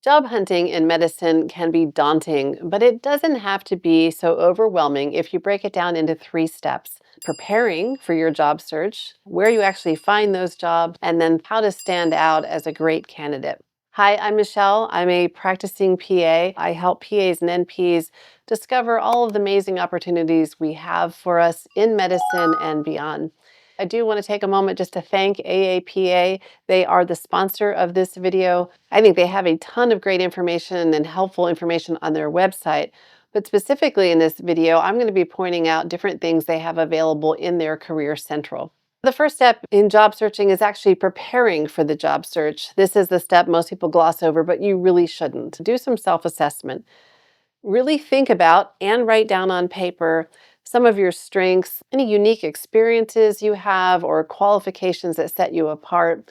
Job hunting in medicine can be daunting, but it doesn't have to be so overwhelming if you break it down into 3 steps: preparing for your job search, where you actually find those jobs, and then how to stand out as a great candidate. Hi, I'm Michelle. I'm a practicing PA. I help PAs and NPs discover all of the amazing opportunities we have for us in medicine and beyond. I do want to take a moment just to thank AAPA. They are the sponsor of this video. I think they have a ton of great information and helpful information on their website. But specifically in this video, I'm going to be pointing out different things they have available in their Career Central. The first step in job searching is actually preparing for the job search. This is the step most people gloss over, but you really shouldn't. Do some self-assessment. Really think about and write down on paper some of your strengths, any unique experiences you have or qualifications that set you apart,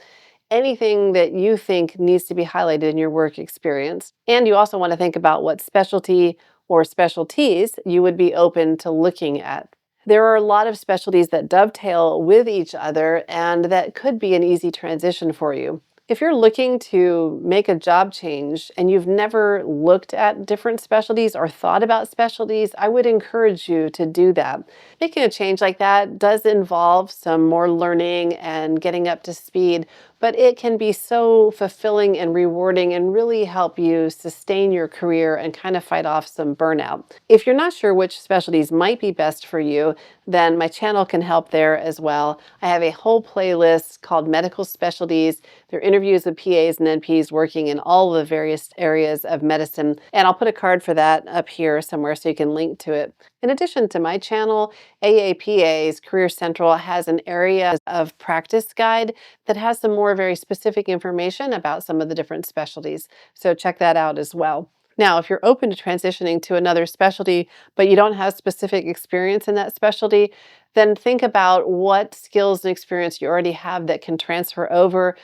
anything that you think needs to be highlighted in your work experience. And you also want to think about what specialty or specialties you would be open to looking at. There are a lot of specialties that dovetail with each other and that could be an easy transition for you. If you're looking to make a job change and you've never looked at different specialties or thought about specialties, I would encourage you to do that. Making a change like that does involve some more learning and getting up to speed, but it can be so fulfilling and rewarding and really help you sustain your career and kind of fight off some burnout. If you're not sure which specialties might be best for you, then my channel can help there as well. I have a whole playlist called Medical Specialties. They're interviews with PAs and NPs working in all the various areas of medicine. And I'll put a card for that up here somewhere so you can link to it. In addition to my channel, AAPA's Career Central has an area of practice guide that has some more very specific information about some of the different specialties. So check that out as well. Now, if you're open to transitioning to another specialty, but you don't have specific experience in that specialty, then think about what skills and experience you already have that can transfer over.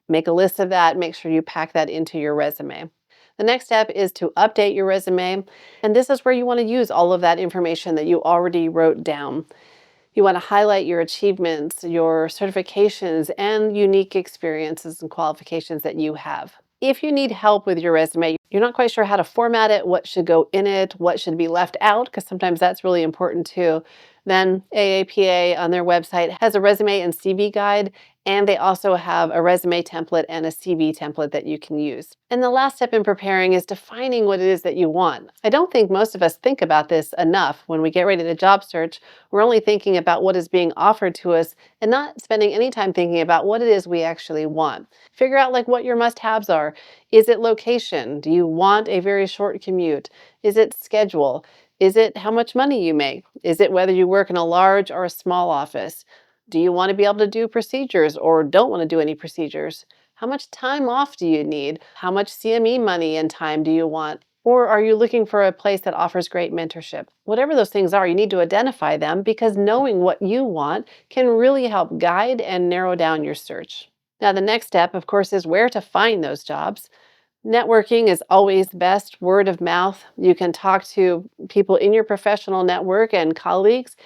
Make a list of that, make sure you pack that into your resume. The next step is to update your resume, and this is where you want to use all of that information that you already wrote down. You want to highlight your achievements, your certifications, and unique experiences and qualifications that you have. If you need help with your resume, you're not quite sure how to format it, what should go in it, what should be left out, because sometimes that's really important too, then AAPA on their website has a resume and CV guide, and they also have a resume template and a CV template that you can use. And the last step in preparing is defining what it is that you want. I don't think most of us think about this enough. When we get ready to job search, we're only thinking about what is being offered to us and not spending any time thinking about what it is we actually want. Figure out what your must-haves are. Is it location? Do you want a very short commute? Is it schedule? Is it how much money you make? Is it whether you work in a large or a small office? Do you want to be able to do procedures or don't want to do any procedures? How much time off do you need? How much CME money and time do you want? Or are you looking for a place that offers great mentorship? Whatever those things are, you need to identify them because knowing what you want can really help guide and narrow down your search. Now, the next step, of course, is where to find those jobs. Networking is always best, word of mouth. You can talk to people in your professional network and colleagues.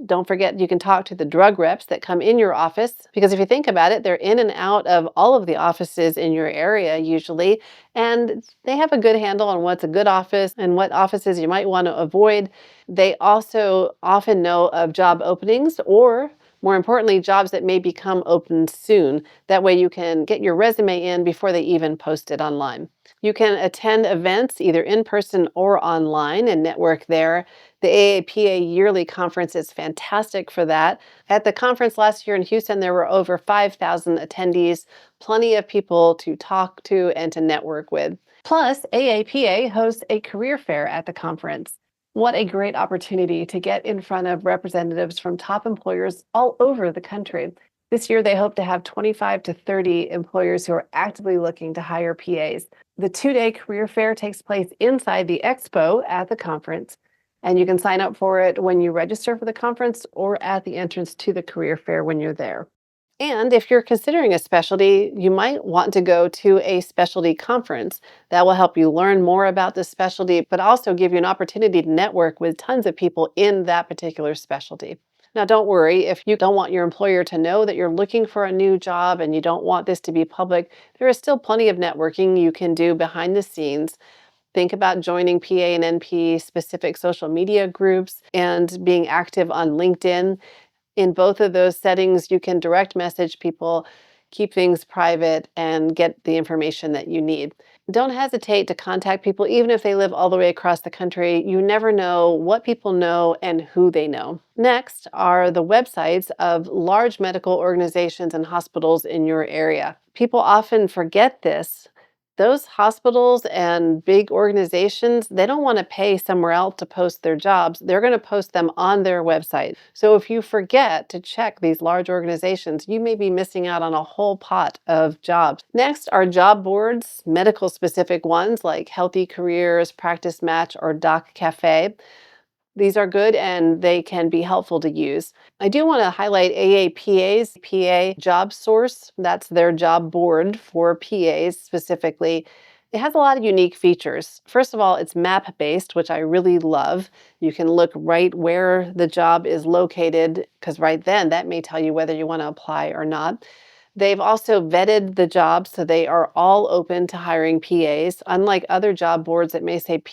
Don't forget, you can talk to the drug reps that come in your office, because if you think about it, they're in and out of all of the offices in your area usually, and they have a good handle on what's a good office and what offices you might want to avoid. They also often know of job openings or, more importantly, jobs that may become open soon. That way you can get your resume in before they even post it online. You can attend events either in person or online and network there. The AAPA yearly conference is fantastic for that. At the conference last year in Houston, there were over 5,000 attendees, plenty of people to talk to and to network with. Plus, AAPA hosts a career fair at the conference. What a great opportunity to get in front of representatives from top employers all over the country. This year, they hope to have 25 to 30 employers who are actively looking to hire PAs. The 2-day career fair takes place inside the expo at the conference, and you can sign up for it when you register for the conference or at the entrance to the career fair when you're there. And if you're considering a specialty, you might want to go to a specialty conference. That will help you learn more about the specialty, but also give you an opportunity to network with tons of people in that particular specialty. Now, don't worry if you don't want your employer to know that you're looking for a new job and you don't want this to be public. There is still plenty of networking you can do behind the scenes. Think about joining PA and NP specific social media groups and being active on LinkedIn. In both of those settings, you can direct message people, keep things private, and get the information that you need. Don't hesitate to contact people, even if they live all the way across the country. You never know what people know and who they know. Next are the websites of large medical organizations and hospitals in your area. People often forget this. Those hospitals and big organizations, they don't want to pay somewhere else to post their jobs. They're going to post them on their website. So if you forget to check these large organizations, you may be missing out on a whole pot of jobs. Next are job boards, medical specific ones like Healthy Careers, Practice Match, or Doc Cafe. These are good and they can be helpful to use. I do want to highlight AAPA's PA Job Source. That's their job board for PAs specifically. It has a lot of unique features. First of all, it's map based, which I really love. You can look right where the job is located, because right then that may tell you whether you want to apply or not. They've also vetted the jobs, so they are all open to hiring PAs, unlike other job boards that may say PA,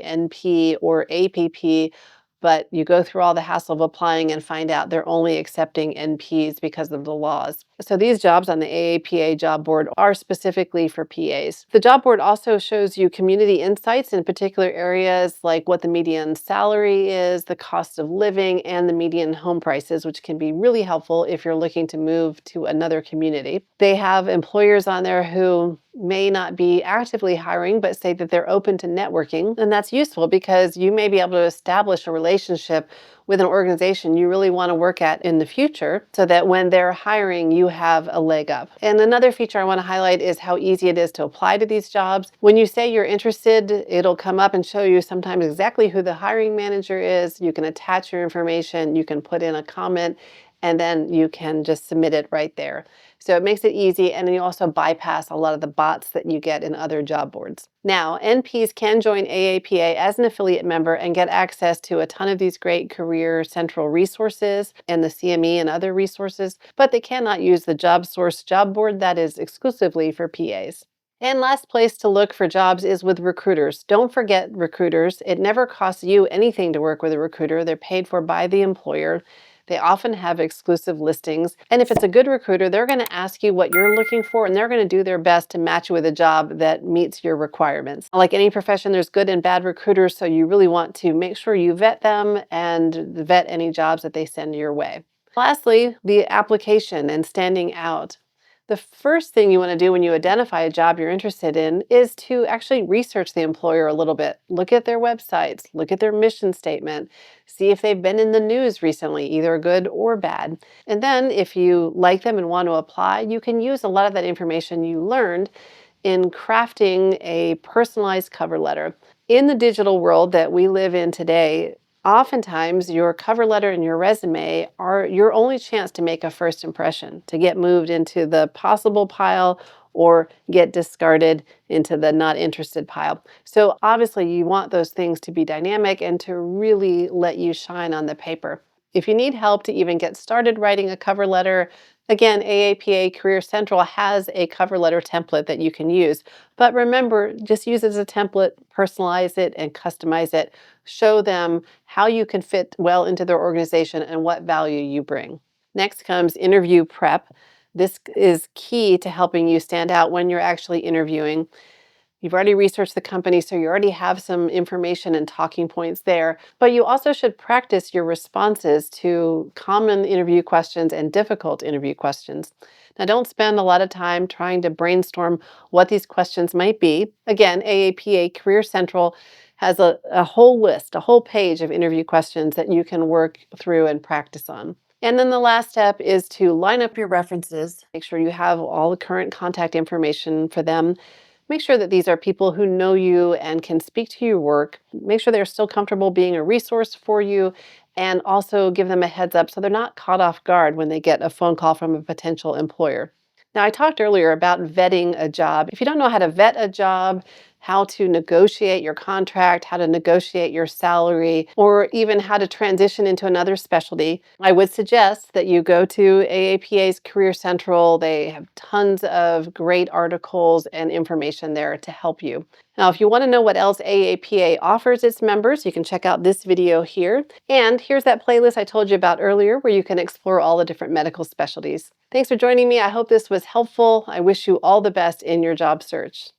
NP, or APP, but you go through all the hassle of applying and find out they're only accepting NPs because of the laws. So these jobs on the AAPA job board are specifically for PAs. The job board also shows you community insights in particular areas like what the median salary is, the cost of living, and the median home prices, which can be really helpful if you're looking to move to another community. They have employers on there who may not be actively hiring, but say that they're open to networking. And that's useful because you may be able to establish a relationship with an organization you really want to work at in the future so that when they're hiring, you have a leg up. And another feature I want to highlight is how easy it is to apply to these jobs. When you say you're interested, it'll come up and show you sometimes exactly who the hiring manager is. You can attach your information, you can put in a comment, and then you can just submit it right there. So it makes it easy, and then you also bypass a lot of the bots that you get in other job boards. Now, NPs can join AAPA as an affiliate member and get access to a ton of these great Career Central resources and the CME and other resources, but they cannot use the Job Source job board that is exclusively for PAs. And last place to look for jobs is with recruiters. Don't forget recruiters. It never costs you anything to work with a recruiter. They're paid for by the employer. They often have exclusive listings. And if it's a good recruiter, they're going to ask you what you're looking for, and they're going to do their best to match you with a job that meets your requirements. Like any profession, there's good and bad recruiters, so you really want to make sure you vet them and vet any jobs that they send your way. Lastly, the application and standing out. The first thing you want to do when you identify a job you're interested in is to actually research the employer a little bit. Look at their websites, look at their mission statement, see if they've been in the news recently, either good or bad. And then if you like them and want to apply, you can use a lot of that information you learned in crafting a personalized cover letter. In the digital world that we live in today, oftentimes your cover letter and your resume are your only chance to make a first impression, to get moved into the possible pile or get discarded into the not interested pile. So obviously you want those things to be dynamic and to really let you shine on the paper. If you need help to even get started writing a cover letter, again, AAPA Career Central has a cover letter template that you can use. But remember, just use it as a template, personalize it, and customize it. Show them how you can fit well into their organization and what value you bring. Next comes interview prep. This is key to helping you stand out when you're actually interviewing. You've already researched the company, so you already have some information and talking points there, but you also should practice your responses to common interview questions and difficult interview questions. Now, don't spend a lot of time trying to brainstorm what these questions might be. Again, AAPA Career Central has a whole list, a whole page of interview questions that you can work through and practice on. And then the last step is to line up your references. Make sure you have all the current contact information for them. Make sure that these are people who know you and can speak to your work. Make sure they're still comfortable being a resource for you, and also give them a heads up so they're not caught off guard when they get a phone call from a potential employer. Now, I talked earlier about vetting a job. If you don't know how to vet a job, how to negotiate your contract, how to negotiate your salary, or even how to transition into another specialty, I would suggest that you go to AAPA's Career Central. They have tons of great articles and information there to help you. Now, if you want to know what else AAPA offers its members, you can check out this video here. And here's that playlist I told you about earlier where you can explore all the different medical specialties. Thanks for joining me. I hope this was helpful. I wish you all the best in your job search.